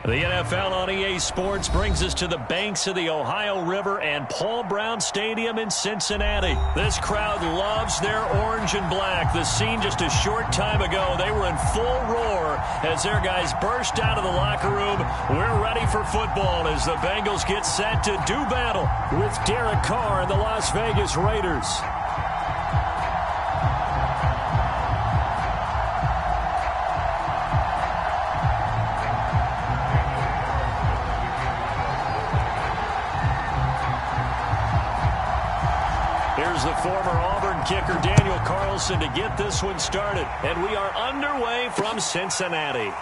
The NFL on EA Sports brings us to the banks of the Ohio River and Paul Brown Stadium in Cincinnati. This crowd loves their orange and black. The scene just a short time ago, they were in full roar as their guys burst out of the locker room. We're ready for football as the Bengals get set to do battle with Derek Carr and the Las Vegas Raiders. Here's the former Auburn kicker Daniel Carlson to get this one started. And we are underway from Cincinnati.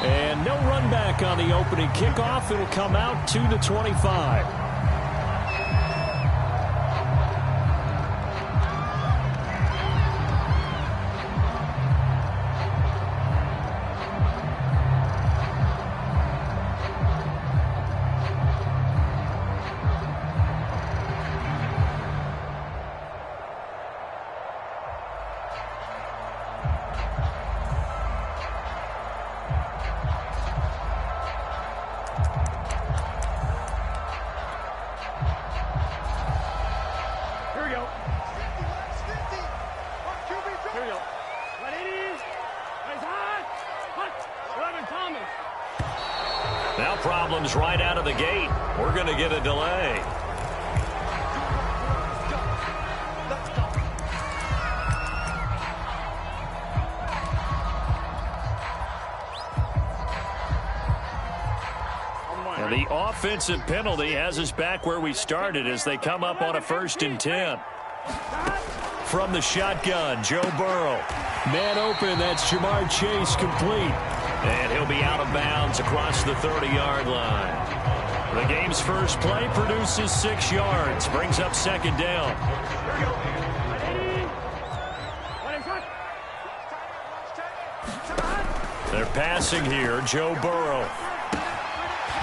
And no run back on the opening kickoff. It'll come out to the 25. Now problems right out of the gate. We're going to get a delay. And the offensive penalty has us back where we started as they come up on a 1st and 10. From the shotgun, Joe Burrow. Man open, that's Ja'Marr Chase complete. And he'll be out of bounds across the 30-yard line. The game's first play produces 6 yards, brings up 2nd down. They're passing here, Joe Burrow.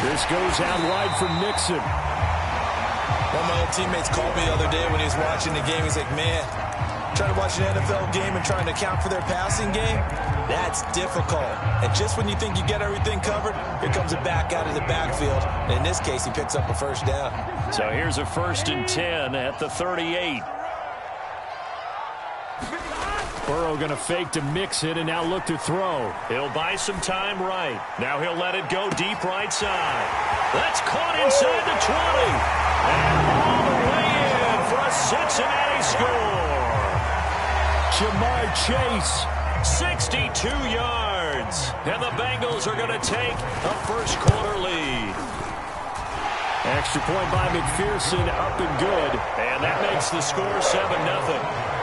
This goes out wide for Mixon. One of my old teammates called me the other day when he was watching the game. He's like, man, trying to watch an NFL game and trying to account for their passing game, that's difficult. And just when you think you get everything covered, here comes a back out of the backfield. And in this case, he picks up a 1st down. So here's a 1st and 10 at the 38. Burrow going to fake to Mixon and now look to throw. He'll buy some time right. Now he'll let it go deep right side. That's caught inside the 20. And all the way in for a Cincinnati score. Ja'Marr Chase, 62 yards. And the Bengals are going to take a first-quarter lead. Extra point by McPherson, up and good. And that makes the score 7-0.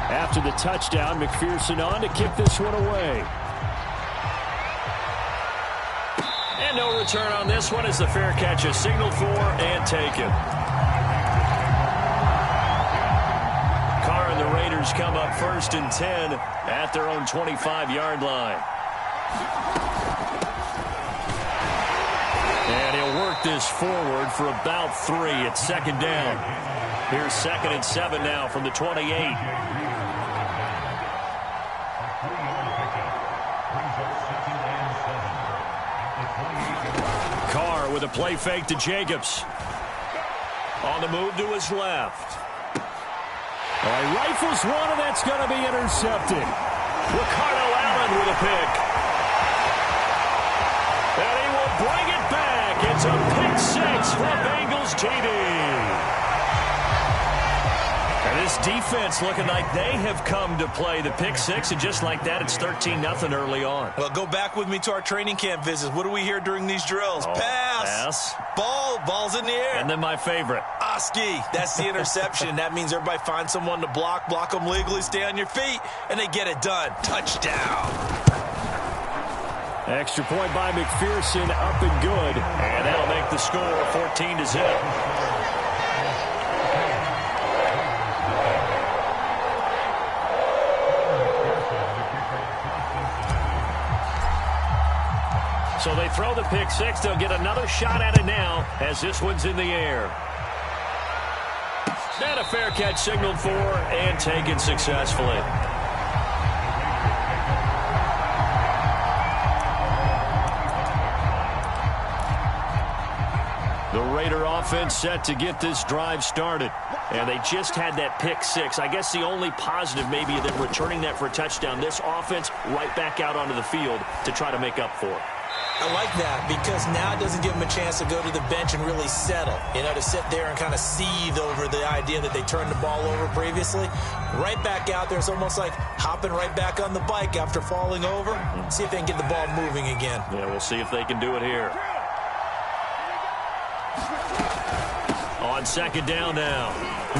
After the touchdown, McPherson on to kick this one away. And no return on this one as the fair catch is signaled for and taken. Carr and the Raiders come up 1st and 10 at their own 25-yard line. And he'll work this forward for about 3 at 2nd down. Here's 2nd and 7 now from the 28. Carr with a play fake to Jacobs. On the move to his left. He rifles one, and that's going to be intercepted. Ricardo Allen with a pick. And he will bring it back. It's a pick 6 for Bengals TD. And this defense looking like they have come to play the pick 6, and just like that, it's 13-0 early on. Well, go back with me to our training camp visits. What do we hear during these drills? Pass. Ball's in the air. And then my favorite. Oski. That's the interception. That means everybody finds someone to block them legally, stay on your feet, and they get it done. Touchdown. Extra point by McPherson, up and good. And that'll make the score 14-0. So they throw the pick 6. They'll get another shot at it now as this one's in the air. And a fair catch signaled for and taken successfully. The Raider offense set to get this drive started. And they just had that pick six. I guess the only positive maybe of them returning that for a touchdown. This offense right back out onto the field to try to make up for it. I like that because now it doesn't give them a chance to go to the bench and really settle. You know, to sit there and kind of seethe over the idea that they turned the ball over previously. Right back out there. It's almost like hopping right back on the bike after falling over. See if they can get the ball moving again. Yeah, we'll see if they can do it here. On second down now,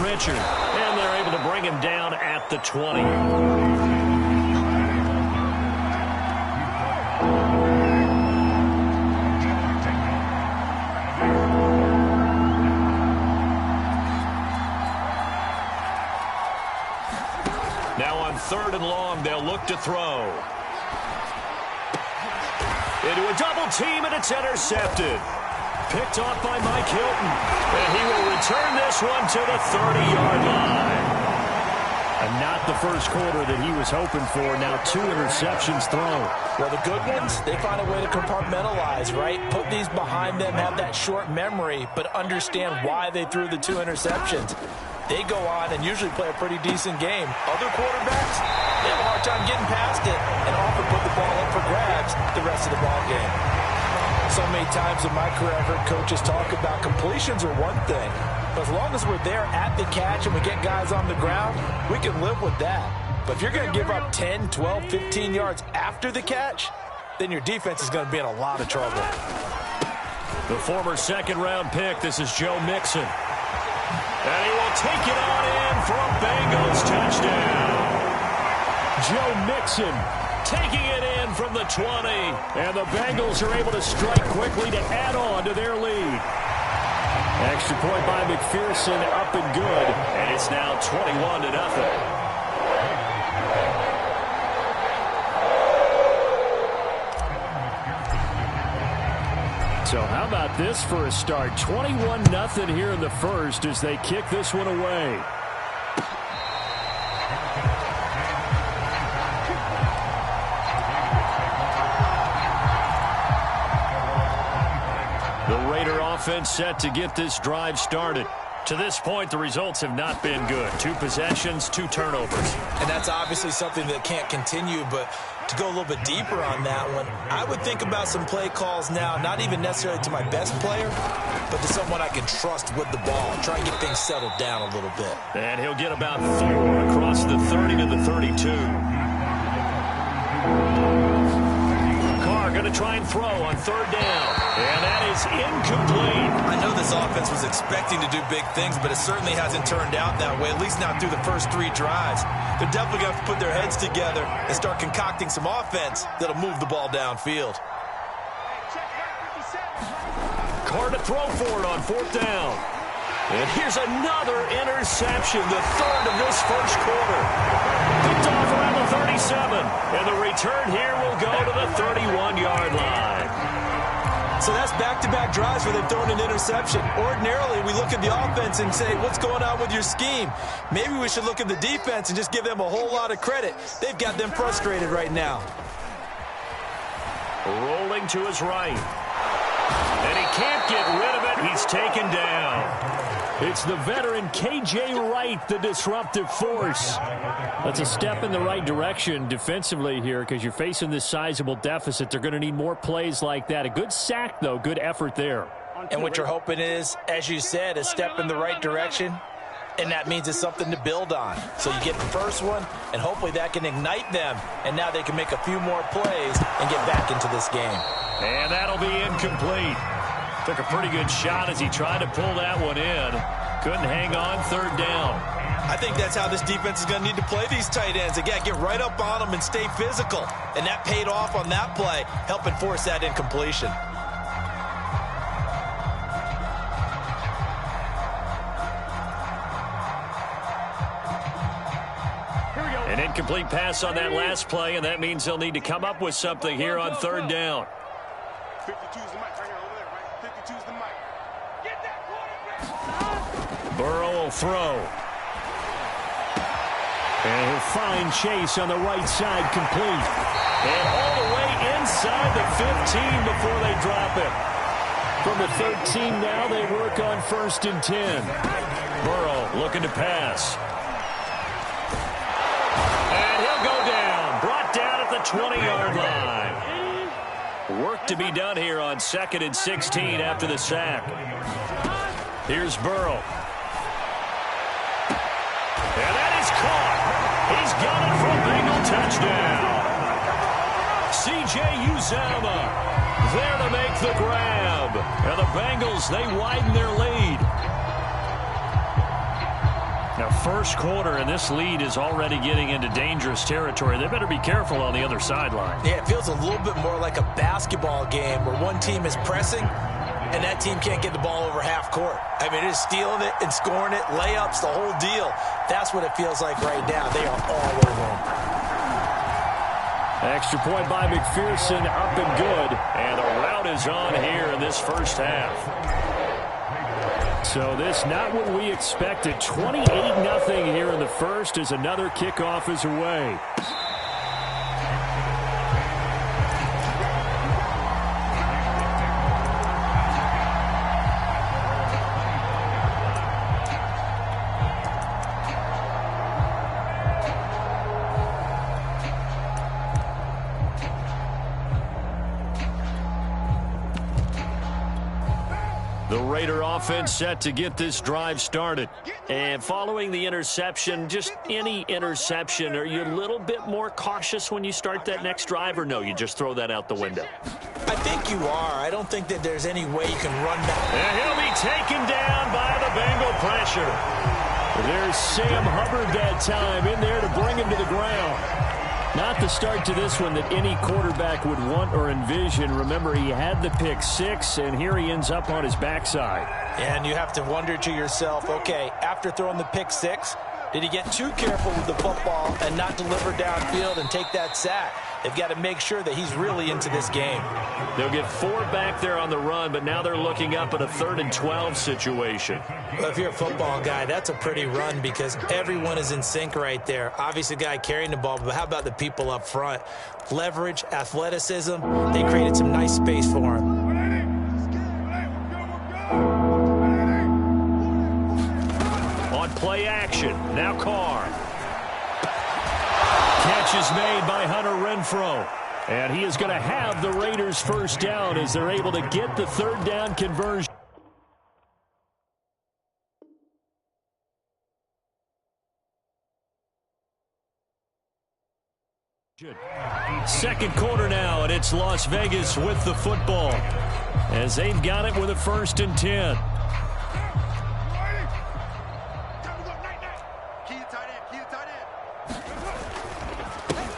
Richard, and they're able to bring him down at the 20. Now on third and long, they'll look to throw. Into a double team, and it's intercepted. Picked off by Mike Hilton. And he will return this one to the 30-yard line. And not the first quarter that he was hoping for. Now 2 interceptions thrown. Well, the good ones, they find a way to compartmentalize, right? Put these behind them, have that short memory, but understand why they threw the 2 interceptions. They go on and usually play a pretty decent game. Other quarterbacks, they have a hard time getting past it and often put the ball up for grabs the rest of the ball game. So many times in my career, I've heard coaches talk about completions are one thing. But as long as we're there at the catch and we get guys on the ground, we can live with that. But if you're going to give up 10, 12, 15 yards after the catch, then your defense is going to be in a lot of trouble. The former second-round pick, this is Joe Mixon. And he will take it on in for a Bengals touchdown. Joe Mixon taking it in from the 20. And the Bengals are able to strike quickly to add on to their lead. Extra point by McPherson, up and good. And it's now 21-0. So how about this for a start? 21-0 here in the first as they kick this one away. The Raider offense set to get this drive started. To this point, the results have not been good. 2 possessions, 2 turnovers. And that's obviously something that can't continue, but to go a little bit deeper on that one, I would think about some play calls now, not even necessarily to my best player, but to someone I can trust with the ball. Try and get things settled down a little bit. And he'll get about 4 across the 30 to the 32. Carr going to try and throw on third down. And that is incomplete. I know this offense was expecting to do big things, but it certainly hasn't turned out that way, at least not through the first 3 drives. They're definitely going to have to put their heads together and start concocting some offense that'll move the ball downfield. Carr to throw for it on fourth down. And here's another interception, the third of this first quarter. Picked off around the 37. And the return here will go to the 31-yard line. So that's back-to-back drives where they've thrown an interception. Ordinarily, we look at the offense and say, what's going on with your scheme? Maybe we should look at the defense and just give them a whole lot of credit. They've got them frustrated right now. Rolling to his right. And he can't get rid of it. He's taken down. It's the veteran K.J. Wright, the disruptive force. That's a step in the right direction defensively here because you're facing this sizable deficit. They're going to need more plays like that. A good sack, though. Good effort there. And what you're hoping is, as you said, a step in the right direction. And that means it's something to build on. So you get the first one, and hopefully that can ignite them. And now they can make a few more plays and get back into this game. And that'll be incomplete. Took a pretty good shot as he tried to pull that one in. Couldn't hang on third down. I think that's how this defense is going to need to play these tight ends. Again, get right up on them and stay physical. And that paid off on that play, helping force that incompletion. An incomplete pass on that last play, and that means they'll need to come up with something here on third down. 52's the mic right here over there, right? 52's the mic. Get that quarterback. Burrow will He'll throw. And he'll find Chase on the right side, complete. And all the way inside the 15 before they drop it. From the 13 now, they work on 1st and 10. Burrow looking to pass. And he'll go down. Brought down at the 20-yard line. Work to be done here on 2nd and 16 after the sack. Here's Burrow. And that is caught. He's got it for a Bengal touchdown. C.J. Uzomah there to make the grab. And the Bengals, they widen their lead. Now, first quarter, and this lead is already getting into dangerous territory. They better be careful on the other sideline. Yeah, it feels a little bit more like a basketball game where one team is pressing and that team can't get the ball over half court. I mean, it is stealing it and scoring it, layups, the whole deal. That's what it feels like right now. They are all over them. Extra point by McPherson, up and good. And the rout is on here in this first half. So this not what we expected. 28-0 here in the first as another kickoff is away. The Raider offense set to get this drive started. And following the interception, just any interception, are you a little bit more cautious when you start that next drive, or no, you just throw that out the window? I think you are. I don't think that there's any way you can run back. And he'll be taken down by the Bengal pressure. There's Sam Hubbard that time in there to bring him to the ground. Not the start to this one that any quarterback would want or envision. Remember, he had the pick six, and here he ends up on his backside. And you have to wonder to yourself, okay, after throwing the pick six, did he get too careful with the football and not deliver downfield and take that sack? They've got to make sure that he's really into this game. They'll get 4 back there on the run, but now they're looking up at a 3rd and 12 situation. Well, if you're a football guy, that's a pretty run because everyone is in sync right there. Obviously, the guy carrying the ball, but how about the people up front? Leverage, athleticism, they created some nice space for him. On play action, now Carr. Catch is made by Hunter Renfrow. And he is going to have the Raiders first down as they're able to get the 3rd down conversion. Second quarter now, and it's Las Vegas with the football as they've got it with a 1st and 10.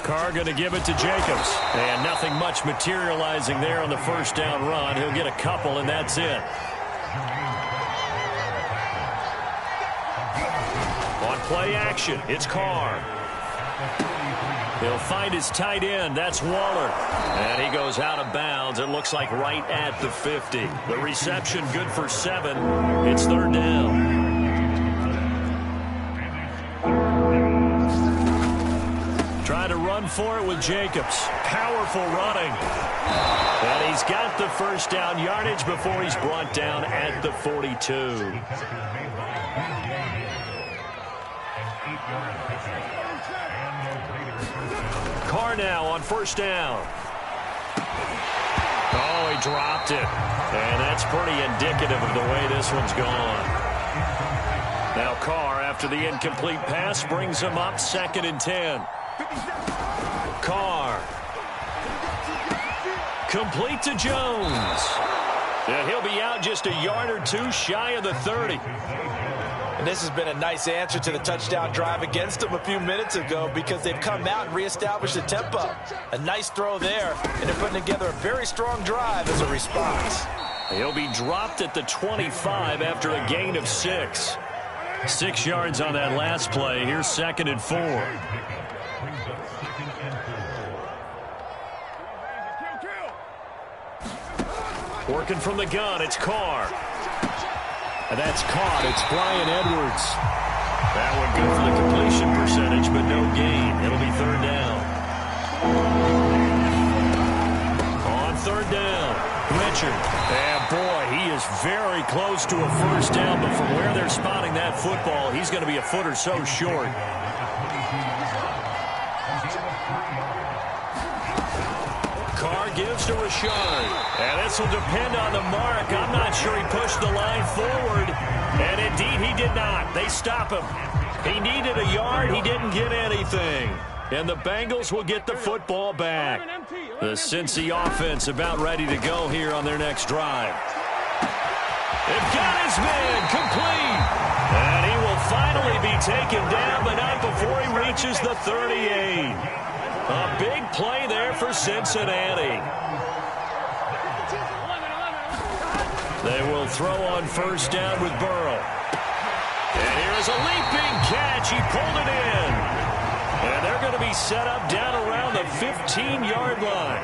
Carr going to give it to Jacobs. And nothing much materializing there on the first down run. He'll get a couple, and that's it. On play action, it's Carr. He'll find his tight end. That's Waller. And he goes out of bounds. It looks like right at the 50. The reception good for 7. It's 3rd down. Try to run for it with Jacobs. Powerful running. And he's got the first down yardage before he's brought down at the 42. Carr now on first down. Oh, he dropped it. And that's pretty indicative of the way this one's gone. Now Carr, after the incomplete pass, brings him up 2nd and 10. Carr. Complete to Jones. And he'll be out just a yard or 2 shy of the 30. And this has been a nice answer to the touchdown drive against them a few minutes ago because they've come out and reestablished the tempo. A nice throw there, and they're putting together a very strong drive as a response. He'll be dropped at the 25 after a gain of 6. 6 yards on that last play. Here's 2nd and 4. Working from the gun, it's Carr. And that's caught. It's Bryan Edwards. That one good for the completion percentage, but no gain. It'll be third down. On third down, Richard. And boy, he is very close to a first down, but from where they're spotting that football, he's going to be a foot or so short. Carr gives to Rashard. And this will depend on the mark. I'm not sure he pushed the line forward. And indeed, he did not. They stop him. He needed a yard. He didn't get anything. And the Bengals will get the football back. The Cincy offense about ready to go here on their next drive. They've got his man complete. And he will finally be taken down, but not before he reaches the 38. A big play there for Cincinnati. They will throw on first down with Burrow. And here is a leaping catch. He pulled it in. And they're going to be set up down around the 15-yard line.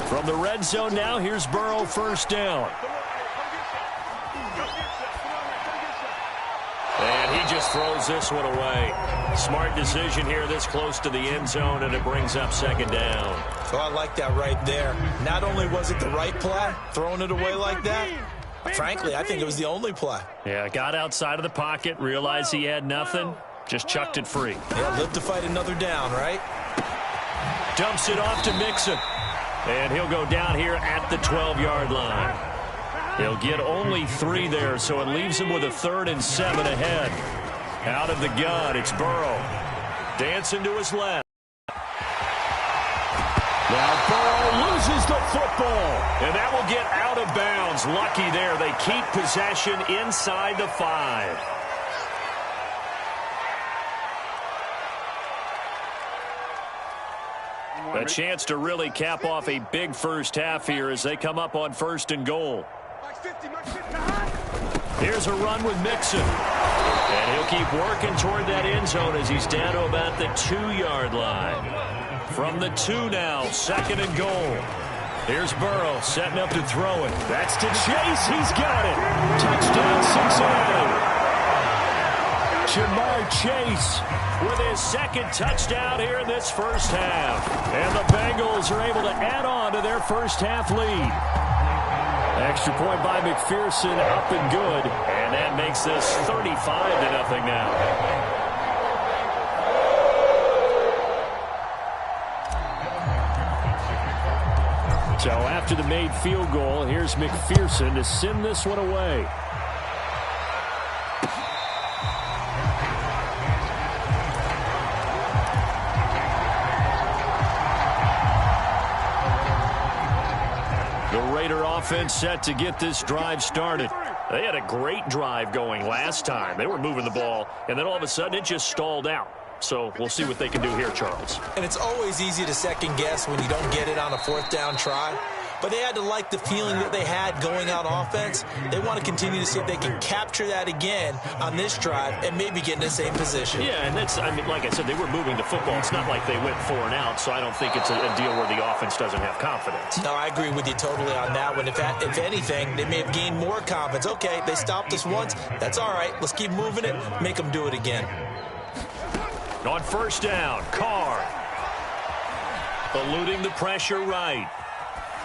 From the red zone now, here's Burrow first down. And he just throws this one away. Smart decision here this close to the end zone, and it brings up second down. So I like that right there. Not only was it the right play, throwing it away like that, frankly, I think it was the only play. Yeah, got outside of the pocket, realized he had nothing, just chucked it free. Yeah, live to fight another down, right? Dumps it off to Mixon. And he'll go down here at the 12-yard line. He'll get only 3 there, so it leaves him with a 3rd and 7 ahead. Out of the gun, it's Burrow. Dancing to his left. Now Burrow loses the football. And that will get out of bounds. Lucky there. They keep possession inside the 5. A chance to really cap off a big first half here as they come up on 1st and goal. Here's a run with Mixon. And he'll keep working toward that end zone as he's down to about the 2-yard line. From the 2 now, 2nd and goal. Here's Burrow setting up to throw it. That's to Chase. He's got it. Touchdown, Cincinnati. Ja'Marr Chase with his 2nd touchdown here in this first half. And the Bengals are able to add on to their first half lead. Extra point by McPherson, up and good. And that makes this 35-0 now. So after the made field goal, here's McPherson to send this one away. The Raider offense set to get this drive started. They had a great drive going last time. They were moving the ball, and then all of a sudden it just stalled out. So we'll see what they can do here, Charles. And it's always easy to second guess when you don't get it on a 4th down try. But they had to like the feeling that they had going out offense. They want to continue to see if they can capture that again on this drive and maybe get in the same position. Yeah, and that's, I mean, like I said, they were moving the football. It's not like they went 4 and out, so I don't think it's a deal where the offense doesn't have confidence. No, I agree with you totally on that one. If anything, they may have gained more confidence. Okay, they stopped us once. That's all right. Let's keep moving it. Make them do it again. On first down, Carr. Eluding the pressure right.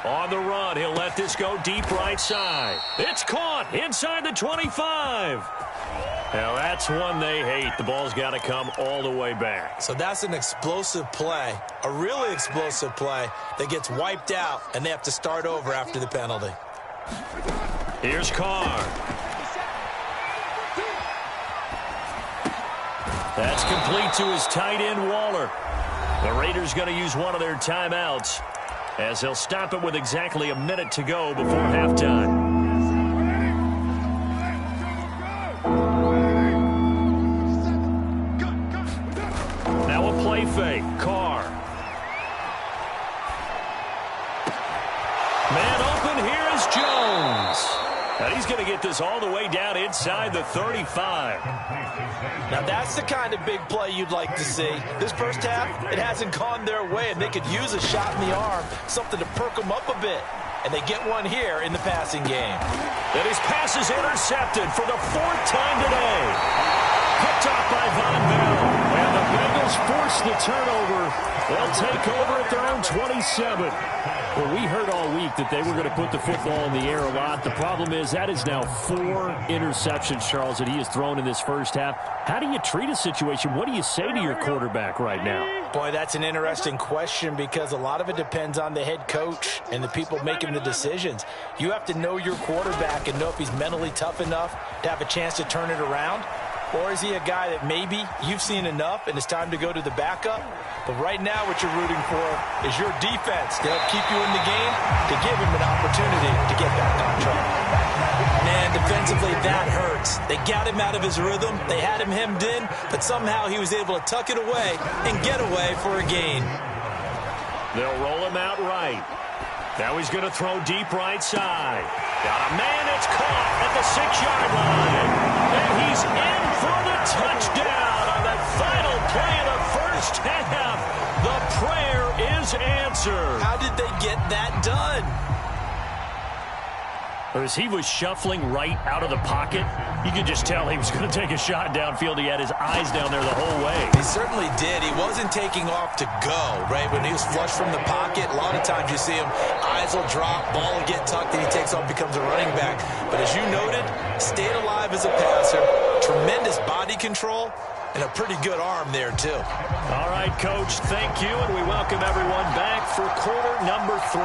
On the run, he'll let this go deep right side. It's caught inside the 25. Now, that's one they hate. The ball's got to come all the way back. So that's an explosive play, a really explosive play that gets wiped out, and they have to start over after the penalty. Here's Carr. That's complete to his tight end, Waller. The Raiders going to use one of their timeouts as they'll stop it with exactly a minute to go before halftime. Now a play fake. Carr. Man open. Here is Jones. And he's going to get this all the way down inside the 35. Now that's the kind of big play you'd like to see. This first half, it hasn't gone their way, and they could use a shot in the arm, something to perk them up a bit. And they get one here in the passing game. And his pass is intercepted for the 4th time today. Picked off by Von Bell. And the Bengals force the turnover. They'll take over at their own 27. Well, we heard all week that they were going to put the football in the air a lot. The problem is that is now 4 interceptions, Charles, that he has thrown in this first half. How do you treat a situation? What do you say to your quarterback right now? Boy, that's an interesting question because a lot of it depends on the head coach and the people making the decisions. You have to know your quarterback and know if he's mentally tough enough to have a chance to turn it around. Or is he a guy that maybe you've seen enough and it's time to go to the backup? But right now what you're rooting for is your defense to help keep you in the game, to give him an opportunity to get back on track. Man, defensively, that hurts. They got him out of his rhythm. They had him hemmed in, but somehow he was able to tuck it away and get away for a gain. They'll roll him out right. Now he's going to throw deep right side. Got a man that's caught at the 6-yard line. And he's in for the touchdown on that final play of the first half. The prayer is answered. How did they get that done? As he was shuffling right out of the pocket, you could just tell he was going to take a shot downfield. He had his eyes down there the whole way. He certainly did. He wasn't taking off to go, right? When he was flush from the pocket, a lot of times you see him, eyes will drop, ball will get tucked, and he takes off, becomes a running back. But as you noted, stayed alive as a passer, tremendous body control, and a pretty good arm there, too. All right, Coach, thank you, and we welcome everyone back for quarter number 3.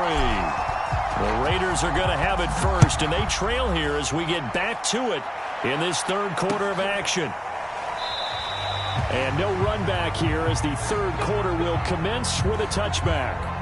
The Raiders are going to have it first, and they trail here as we get back to it in this third quarter of action. And no run back here as the third quarter will commence with a touchback.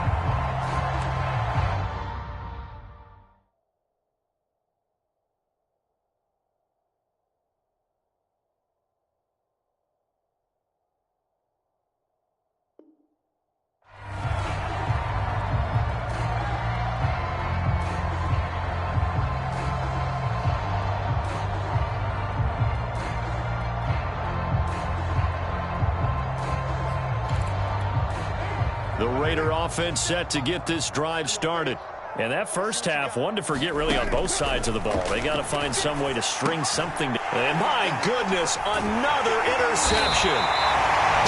The Raider offense set to get this drive started. And that first half, one to forget really on both sides of the ball. They got to find some way to string something. And my goodness, another interception.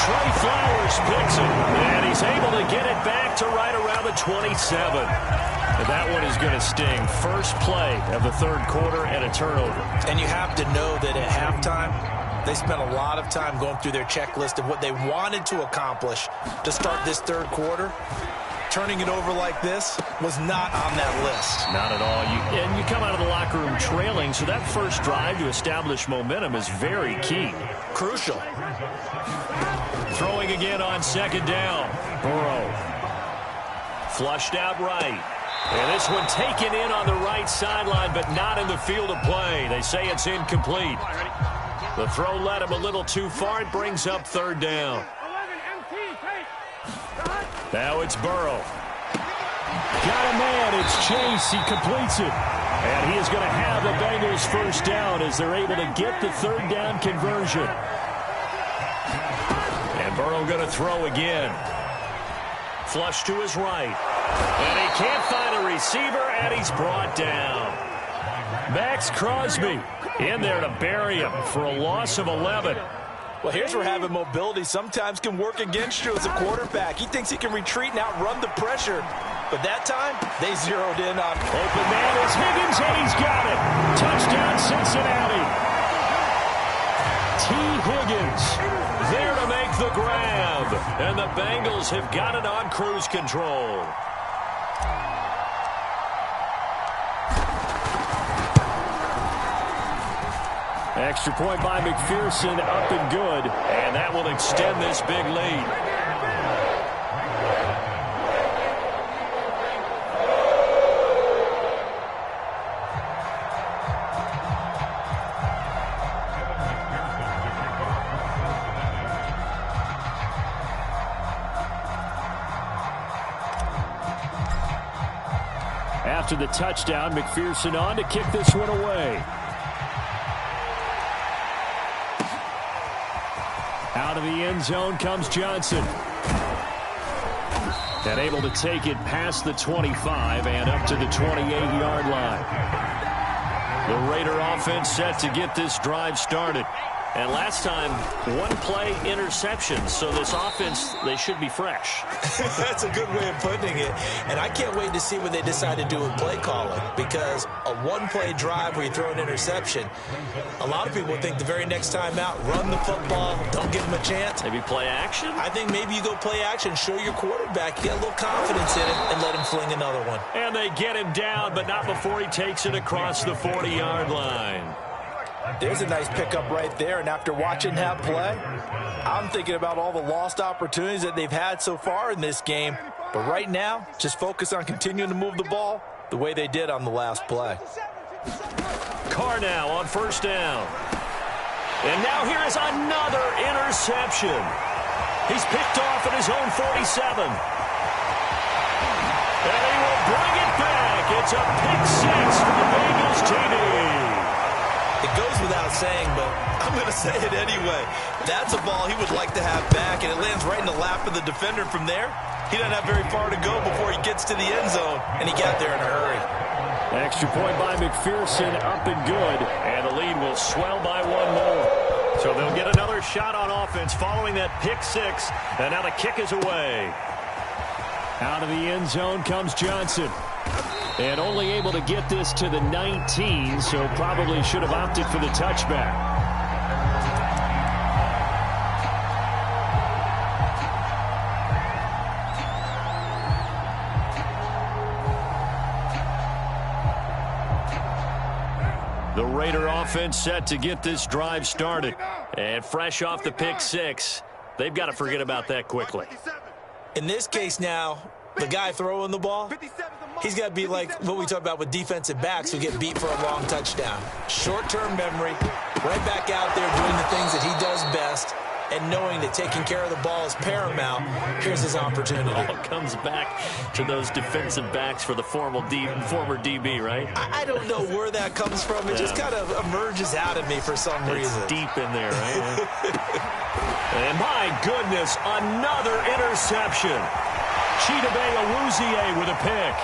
Trey Flowers picks it. And he's able to get it back to right around the 27. And that one is going to sting. First play of the third quarter and a turnover. And you have to know that at halftime, they spent a lot of time going through their checklist of what they wanted to accomplish to start this third quarter. Turning it over like this was not on that list. Not at all. And you come out of the locker room trailing, so that first drive to establish momentum is very key. Crucial. Throwing again on second down. Burrow. Flushed out right. And this one taken in on the right sideline, but not in the field of play. They say it's incomplete. The throw led him a little too far. It brings up third down. Now it's Burrow. Got a man. It's Chase. He completes it. And he is going to have the Bengals first down as they're able to get the third down conversion. And Burrow going to throw again. Flush to his right. And he can't find a receiver, and he's brought down. Max Crosby in there to bury him for a loss of 11. Well, here's where having mobility sometimes can work against you as a quarterback. He thinks he can retreat and outrun the pressure. But that time, they zeroed in on open man is Higgins, and he's got it. Touchdown, Cincinnati. T. Higgins there to make the grab. And the Bengals have got it on cruise control. Extra point by McPherson, up and good. And that will extend this big lead. After the touchdown, McPherson on to kick this one away. Out of the end zone comes Johnson. And able to take it past the 25 and up to the 28-yard line. The Raider offense set to get this drive started. And last time, one-play interception. So this offense, they should be fresh. That's a good way of putting it. And I can't wait to see what they decide to do with play calling. Because a one-play drive where you throw an interception, a lot of people think the very next time out, run the football, don't give them a chance. Maybe play action? I think maybe you go play action, show your quarterback, get a little confidence in him, and let him fling another one. And they get him down, but not before he takes it across the 40-yard line. There's a nice pickup right there, and after watching that play, I'm thinking about all the lost opportunities that they've had so far in this game. But right now, just focus on continuing to move the ball the way they did on the last play. Carr now on first down. And now here is another interception. He's picked off at his own 47. And he will bring it back. It's a pick six for the Bengals TD. It goes without saying, but I'm going to say it anyway. That's a ball he would like to have back, and it lands right in the lap of the defender from there. He doesn't have very far to go before he gets to the end zone, and he got there in a hurry. Extra point by McPherson, up and good, and the lead will swell by one more. So they'll get another shot on offense following that pick six, and now the kick is away. Out of the end zone comes Johnson. And only able to get this to the 19, so probably should have opted for the touchback. The Raider offense set to get this drive started. And fresh off the pick six, they've got to forget about that quickly. In this case now, the guy throwing the ball, he's got to be like what we talk about with defensive backs who get beat for a long touchdown. Short-term memory, right back out there doing the things that he does best, and knowing that taking care of the ball is paramount. Here's his opportunity. It comes back to those defensive backs for the former DB, right? I don't know where that comes from. It just kind of emerges out of me for some reason. It's deep in there, right? And my goodness, another interception. Chidobe Awuzie with a pick.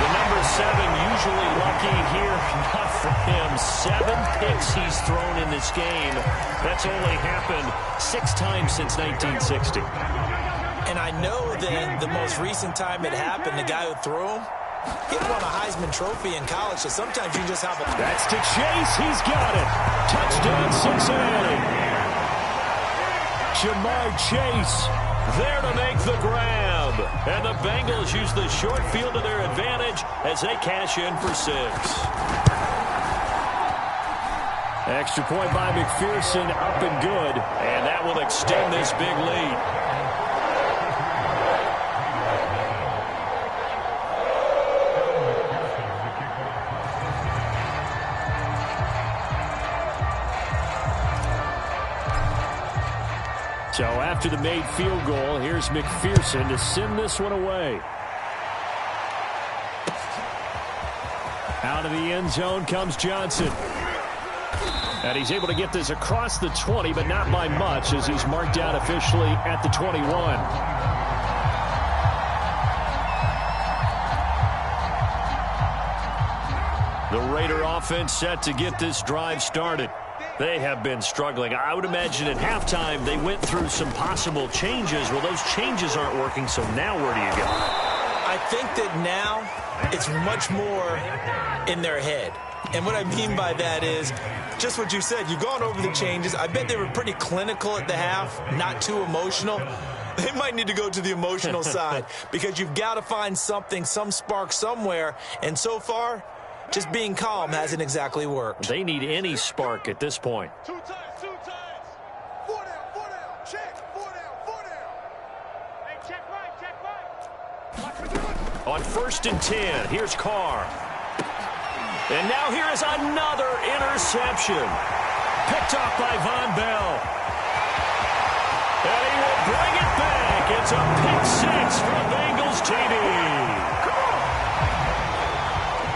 The number 7 usually lucky here. Not for him. 7 picks he's thrown in this game. That's only happened 6 times since 1960. And I know that the most recent time it happened, the guy who threw him, he won a Heisman Trophy in college, so sometimes you just have a... That's to Chase. He's got it. Touchdown, Cincinnati. Ja'Marr Chase there to make the grab. And the Bengals use the short field to their advantage as they cash in for 6. Extra point by McPherson, up and good. And that will extend this big lead. So after the made field goal, here's McPherson to send this one away. Out of the end zone comes Johnson. And he's able to get this across the 20, but not by much, as he's marked out officially at the 21. The Raider offense set to get this drive started. They have been struggling. I would imagine at halftime they went through some possible changes. Well, those changes aren't working, so now where do you go? I think that now it's much more in their head. And what I mean by that is just what you said. You've gone over the changes. I bet they were pretty clinical at the half, not too emotional. They might need to go to the emotional side because you've got to find something, some spark somewhere. And so far, just being calm hasn't exactly worked. They need any spark at this point. 2 times. 4 down. Check. 4 down. Hey, check right. On 1st and 10, here's Carr. And now here is another interception. Picked off by Von Bell. And he will bring it back. It's a pick 6 for Bengals TD.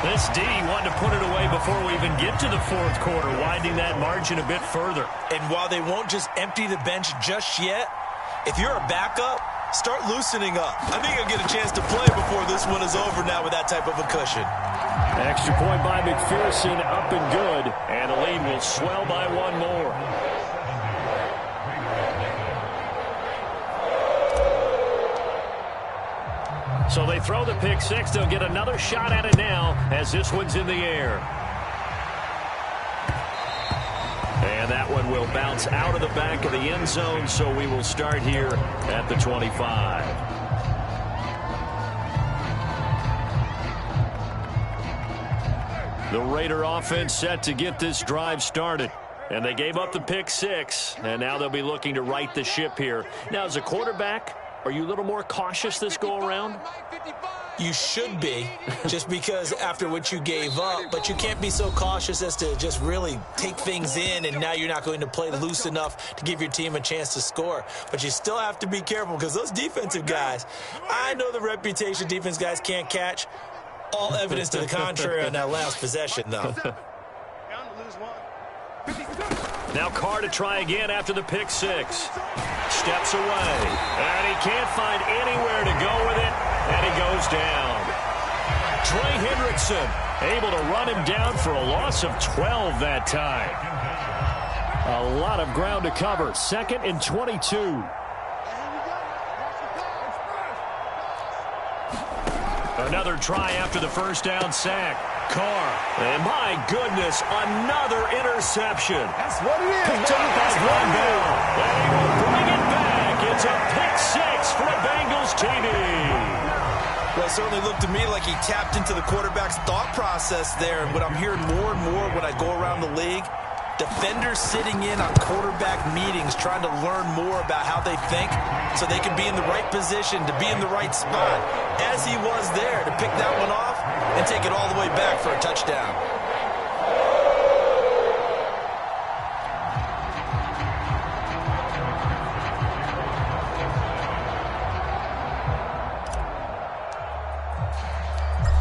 This D wanted to put it away before we even get to the fourth quarter, widening that margin a bit further. And while they won't just empty the bench just yet, if you're a backup, start loosening up. I think you'll get a chance to play before this one is over now with that type of a cushion. Extra point by McPherson, up and good. And the lead will swell by one more. So they throw the pick six. They'll get another shot at it now as this one's in the air. And that one will bounce out of the back of the end zone, so we will start here at the 25. The Raider offense set to get this drive started. And they gave up the pick six, and now they'll be looking to right the ship here. Now, as a quarterback, are you a little more cautious this go-around? You should be, just because after what you gave up, but you can't be so cautious as to just really take things in, and now you're not going to play loose enough to give your team a chance to score. But you still have to be careful because those defensive guys, I know the reputation defense guys can't catch. All evidence to the contrary on that last possession, though. Now Carr to try again after the pick six. Steps away, and he can't find anywhere to go with it, and he goes down. Trey Hendrickson able to run him down for a loss of 12 that time. A lot of ground to cover. 2nd and 22. Another try after the first down sack. Carr, and my goodness, another interception. That's what it is. Picked up by Von Bell. And he will bring it back. It's a pick six for the Bengals TD. Well, it certainly looked to me like he tapped into the quarterback's thought process there. And what I'm hearing more and more when I go around the league, defenders sitting in on quarterback meetings trying to learn more about how they think so they can be in the right position to be in the right spot, as he was there to pick that one off and take it all the way back for a touchdown.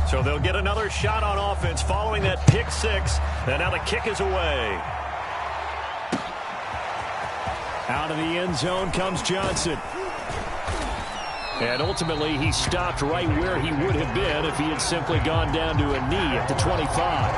So they'll get another shot on offense following that pick six, and now the kick is away. Out of the end zone comes Johnson. And ultimately, he stopped right where he would have been if he had simply gone down to a knee at the 25.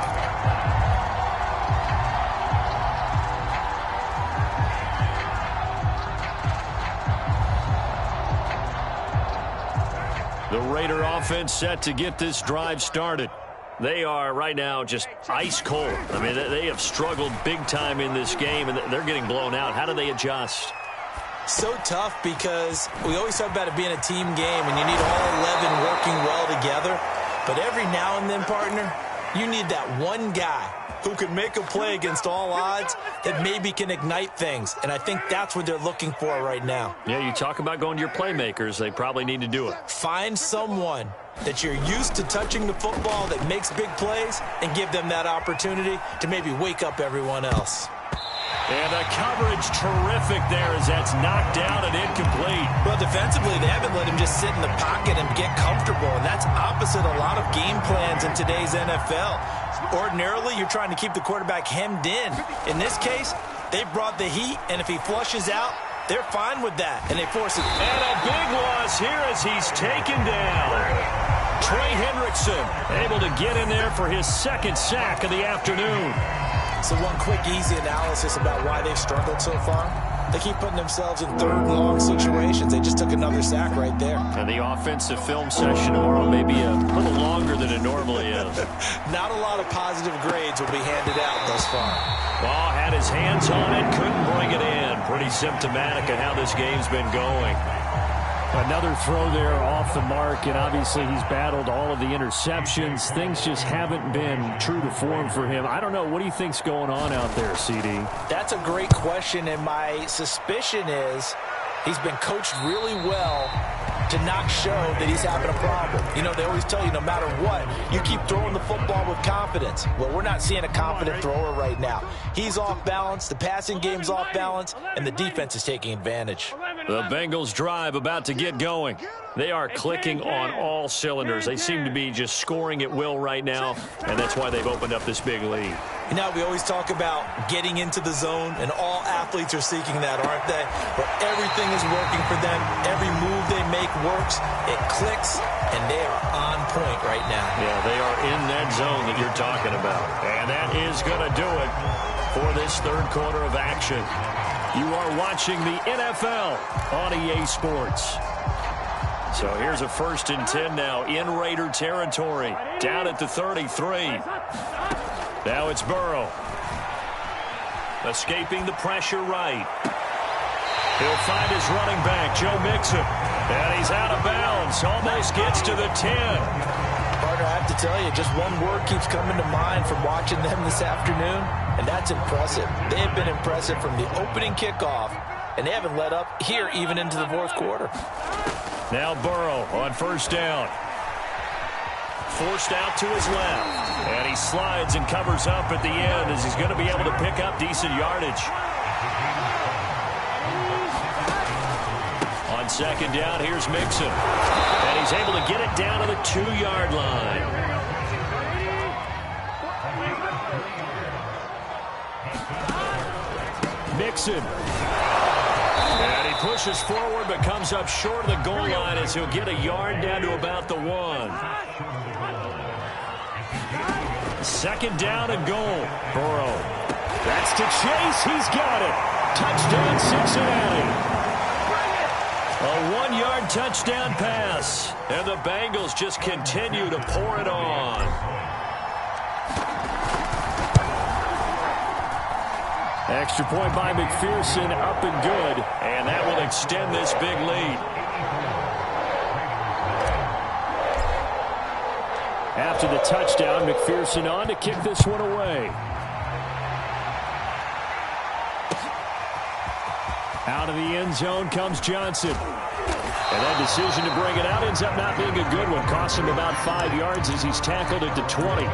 The Raider offense set to get this drive started. They are right now just ice cold. I mean, they have struggled big time in this game, and they're getting blown out. How do they adjust? So tough because we always talk about it being a team game and you need all 11 working well together. But every now and then, partner, you need that one guy who can make a play against all odds that maybe can ignite things. And I think that's what they're looking for right now. Yeah, you talk about going to your playmakers. They probably need to do it. Find someone that you're used to touching the football that makes big plays and give them that opportunity to maybe wake up everyone else. And the coverage terrific there as that's knocked down and incomplete. Well, defensively, they haven't let him just sit in the pocket and get comfortable, and that's opposite a lot of game plans in today's NFL. Ordinarily, you're trying to keep the quarterback hemmed in. In this case, they brought the heat, and if he flushes out, they're fine with that, and they force it. And a big loss here as he's taken down. Trey Hendrickson able to get in there for his second sack of the afternoon. So one quick, easy analysis about why they've struggled so far. They keep putting themselves in third and long situations. They just took another sack right there. And the offensive film session tomorrow may be a little longer than it normally is. Not a lot of positive grades will be handed out thus far. Ball had his hands on it, couldn't bring it in. Pretty symptomatic of how this game's been going. Another throw there off the mark, and obviously he's battled all of the interceptions. Things just haven't been true to form for him. I don't know. What do you think's going on out there, CD? That's a great question, and my suspicion is he's been coached really well to not show that he's having a problem. You know, they always tell you no matter what, you keep throwing the football with confidence. Well, we're not seeing a confident thrower right now. He's off balance, the passing game's off balance, and the defense is taking advantage. The Bengals drive about to get going. They are clicking on all cylinders. They seem to be just scoring at will right now, and that's why they've opened up this big lead. You know, we always talk about getting into the zone, and all athletes are seeking that, aren't they? Where everything is working for them. Every move they make works. It clicks, and they are on point right now. Yeah, they are in that zone that you're talking about. And that is going to do it for this third quarter of action. You are watching the NFL on EA Sports. So here's a 1st and 10 now in Raider territory. Down at the 33. Now it's Burrow. Escaping the pressure right. He'll find his running back, Joe Mixon. And he's out of bounds. Almost gets to the 10. Partner, I have to tell you, just one word keeps coming to mind from watching them this afternoon, and that's impressive. They have been impressive from the opening kickoff, and they haven't let up here even into the fourth quarter. Now Burrow on 1st down. Forced out to his left. And he slides and covers up at the end as he's going to be able to pick up decent yardage. On 2nd down, here's Mixon. And he's able to get it down to the 2-yard line. Mixon. And he pushes forward but comes up short of the goal line as he'll get a yard down to about the 1. 2nd down and goal. Burrow. That's to Chase. He's got it. Touchdown, Cincinnati. A 1-yard touchdown pass. And the Bengals just continue to pour it on. Extra point by McPherson, up and good. And that will extend this big lead. After the touchdown, McPherson on to kick this one away. Out of the end zone comes Johnson. And that decision to bring it out ends up not being a good one. Costs him about 5 yards as he's tackled at the 20.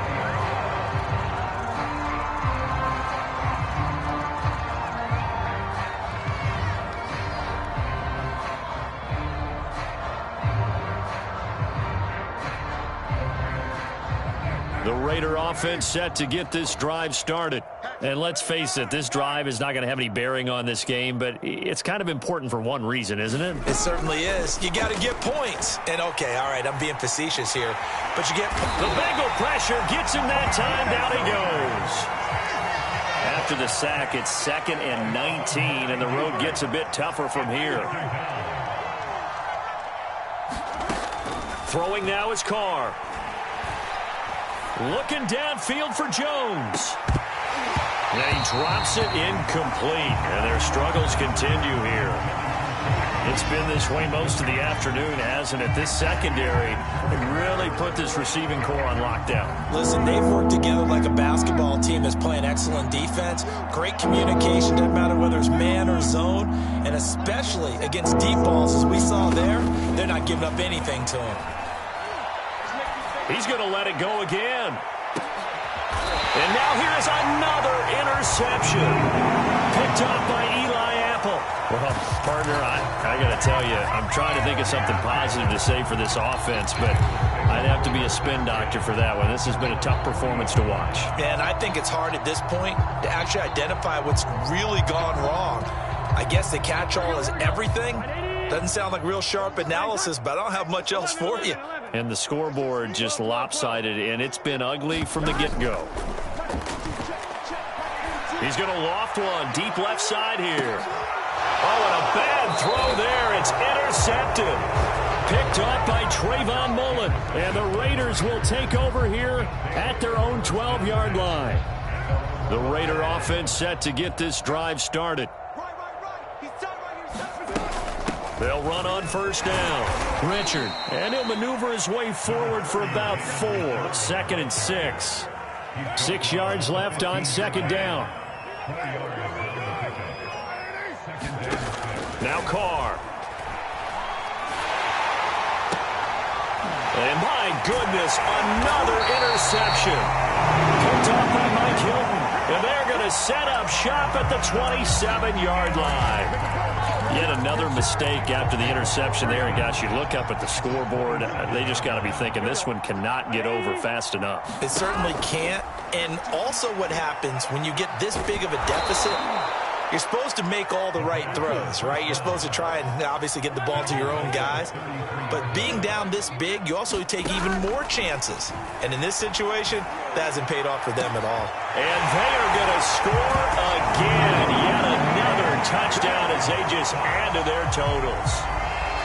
The Raider offense set to get this drive started. And let's face it, this drive is not going to have any bearing on this game, but it's kind of important for one reason, isn't it? It certainly is. You got to get points. And, okay, all right, I'm being facetious here, but you get... The Bengal pressure gets him that time. Down he goes. After the sack, it's 2nd and 19, and the road gets a bit tougher from here. Throwing now is Carr. Looking downfield for Jones. And he drops it incomplete. And their struggles continue here. It's been this way most of the afternoon, hasn't it? This secondary really put this receiving core on lockdown. Listen, they've worked together like a basketball team that's playing excellent defense. Great communication, doesn't matter whether it's man or zone. And especially against deep balls, as we saw there, they're not giving up anything to him. He's going to let it go again. And now here is another interception. Picked up by Eli Apple. Well, partner, I got to tell you, I'm trying to think of something positive to say for this offense, but I'd have to be a spin doctor for that one. This has been a tough performance to watch. And I think it's hard at this point to actually identify what's really gone wrong. I guess the catch-all is everything. Doesn't sound like real sharp analysis, but I don't have much else for you. And the scoreboard just lopsided, and it's been ugly from the get-go. He's going to loft one deep left side here. Oh, and a bad throw there. It's intercepted. Picked off by Trayvon Mullen. And the Raiders will take over here at their own 12-yard line. The Raider offense set to get this drive started. They'll run on 1st down. Richard. And he'll maneuver his way forward for about 4. 2nd and 6. 6 yards left on 2nd down. Now Carr. And my goodness, another interception. Picked off by Mike Hilton. And they're going to set up shop at the 27-yard line. Yet another mistake after the interception there. And, gosh, you look up at the scoreboard. They just got to be thinking this one cannot get over fast enough. It certainly can't. And also what happens when you get this big of a deficit, you're supposed to make all the right throws, right? You're supposed to try and obviously get the ball to your own guys. But being down this big, you also take even more chances. And in this situation, that hasn't paid off for them at all. And they are going to score again. Yet another touchdown as they just add to their totals.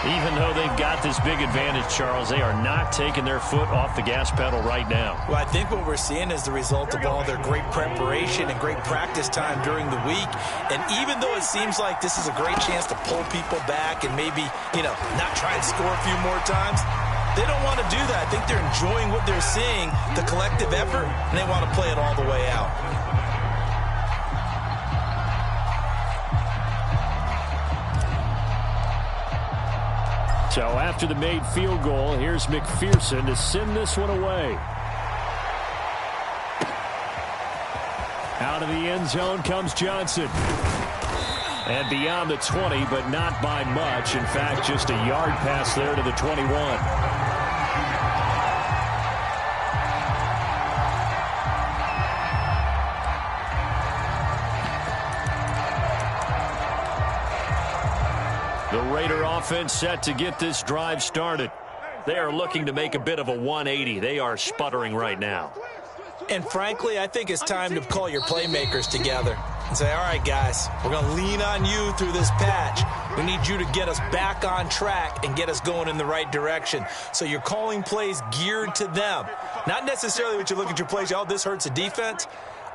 Even though they've got this big advantage, Charles, they are not taking their foot off the gas pedal right now. Well, I think what we're seeing is the result of all their great preparation and great practice time during the week. And even though it seems like this is a great chance to pull people back and maybe, not try and score a few more times, they don't want to do that. I think they're enjoying what they're seeing, the collective effort, and they want to play it all the way out. So after the made field goal, here's McPherson to send this one away. Out of the end zone comes Johnson. And beyond the 20, but not by much. In fact, just a yard pass there to the 21. The Raider offense set to get this drive started. They are looking to make a bit of a 180. They are sputtering right now. And frankly, I think it's time to call your playmakers together and say, all right, guys, we're going to lean on you through this patch. We need you to get us back on track and get us going in the right direction. So you're calling plays geared to them. Not necessarily what you look at your plays, oh, this hurts the defense.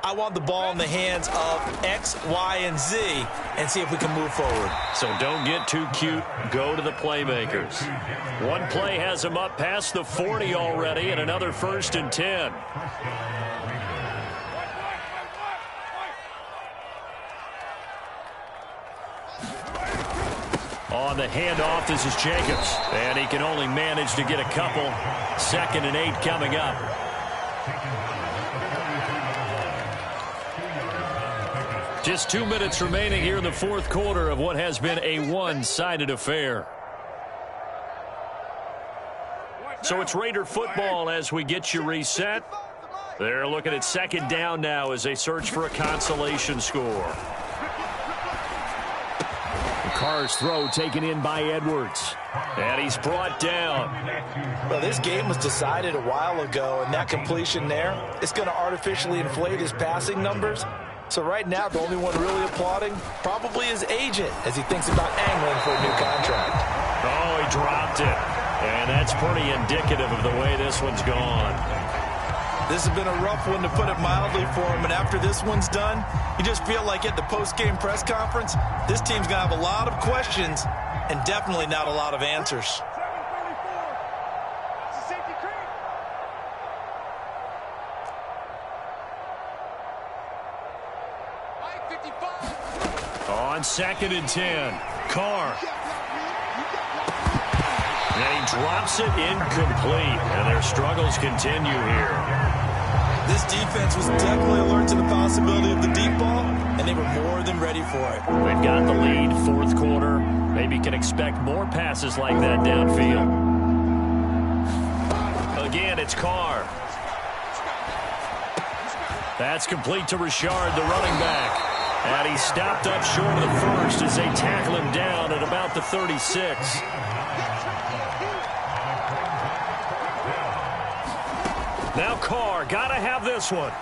I want the ball in the hands of X, Y, and Z and see if we can move forward. So don't get too cute. Go to the playmakers. One play has them up past the 40 already, and another 1st and 10. On the handoff, this is Jacobs. And he can only manage to get a couple. 2nd and 8 coming up. Just 2 minutes remaining here in the 4th quarter of what has been a one-sided affair. So it's Raider football as we get you reset. They're looking at 2nd down now as they search for a consolation score. Carr's throw taken in by Edwards. And he's brought down. Well, this game was decided a while ago, and that completion there is going to artificially inflate his passing numbers. So right now, the only one really applauding probably his agent as he thinks about angling for a new contract. Oh, he dropped it. And that's pretty indicative of the way this one's gone. This has been a rough one, to put it mildly, for him. And after this one's done, you just feel like at the post-game press conference, this team's going to have a lot of questions and definitely not a lot of answers. On 2nd and 10, Carr. And he drops it incomplete. And their struggles continue here. This defense was definitely alert to the possibility of the deep ball, and they were more than ready for it. We've got the lead, 4th quarter. Maybe can expect more passes like that downfield. Again, it's Carr. That's complete to Richard, the running back. And he stopped up short of the 1st as they tackle him down at about the 36. Now Carr, gotta have this one.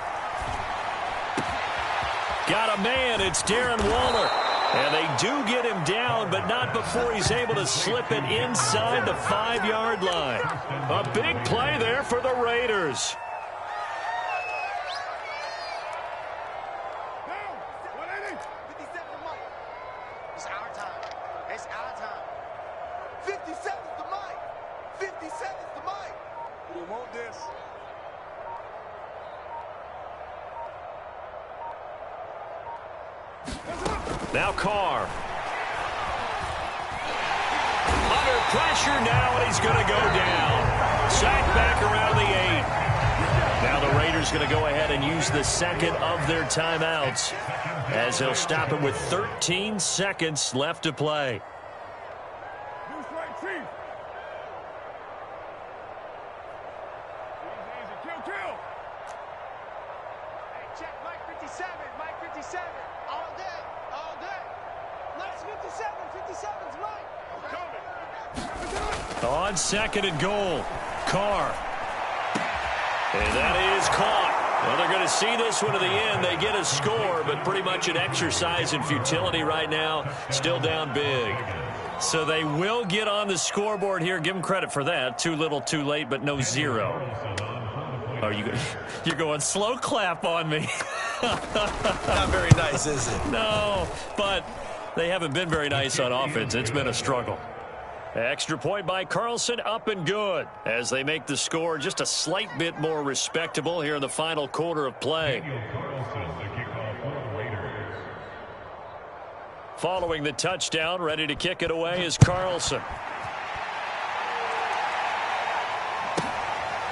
Got a man, it's Darren Waller. And they do get him down, but not before he's able to slip it inside the 5-yard line. A big play there for the Raiders. It's our time. It's our time. 50 seconds to Mike. 50 seconds to Mike. We want this. Now Carr. Under pressure now, and he's going to go down. Sacked back around the 8. Now the Raiders going to go ahead and use the second of their timeouts as they'll stop it with 13 seconds left to play. On second and goal, Carr. And that is caught. Well, they're going to see this one to the end. They get a score, but pretty much an exercise in futility right now. Still down big. So they will get on the scoreboard here. Give them credit for that. Too little, too late, but no zero. Are you're going slow clap on me. Not very nice, is it? No, but they haven't been very nice on offense. It's been a struggle. Extra point by Carlson, up and good as they make the score just a slight bit more respectable here in the final quarter of play. Following the touchdown, ready to kick it away is Carlson.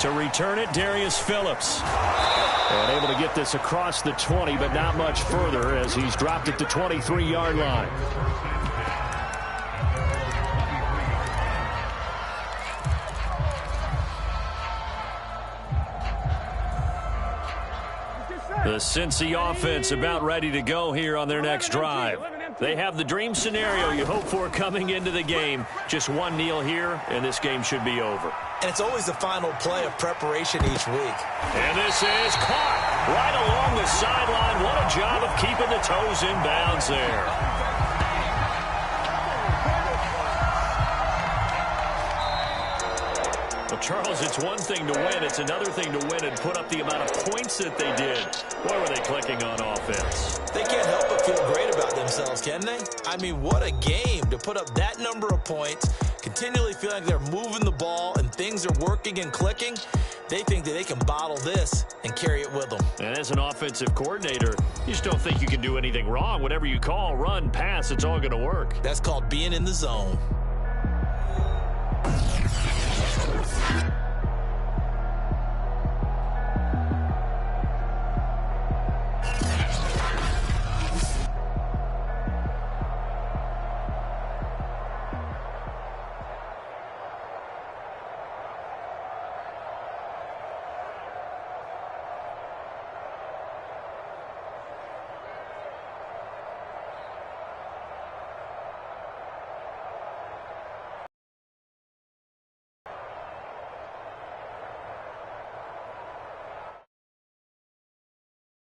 To return it, Darius Phillips. And able to get this across the 20, but not much further as he's dropped it to 23-yard line. The Cincy offense about ready to go here on their next drive. They have the dream scenario you hope for coming into the game. Just one kneel here, and this game should be over. And it's always the final play of preparation each week. And this is caught right along the sideline. What a job of keeping the toes in bounds there. Well, Charles, it's one thing to win. It's another thing to win and put up the amount of points that they did. Boy, were they clicking on offense. They can't help but feel great about themselves, can they? I mean, what a game to put up that number of points, continually feeling like they're moving the ball and things are working and clicking. They think that they can bottle this and carry it with them. And as an offensive coordinator, you just don't think you can do anything wrong. Whatever you call, run, pass, it's all going to work. That's called being in the zone.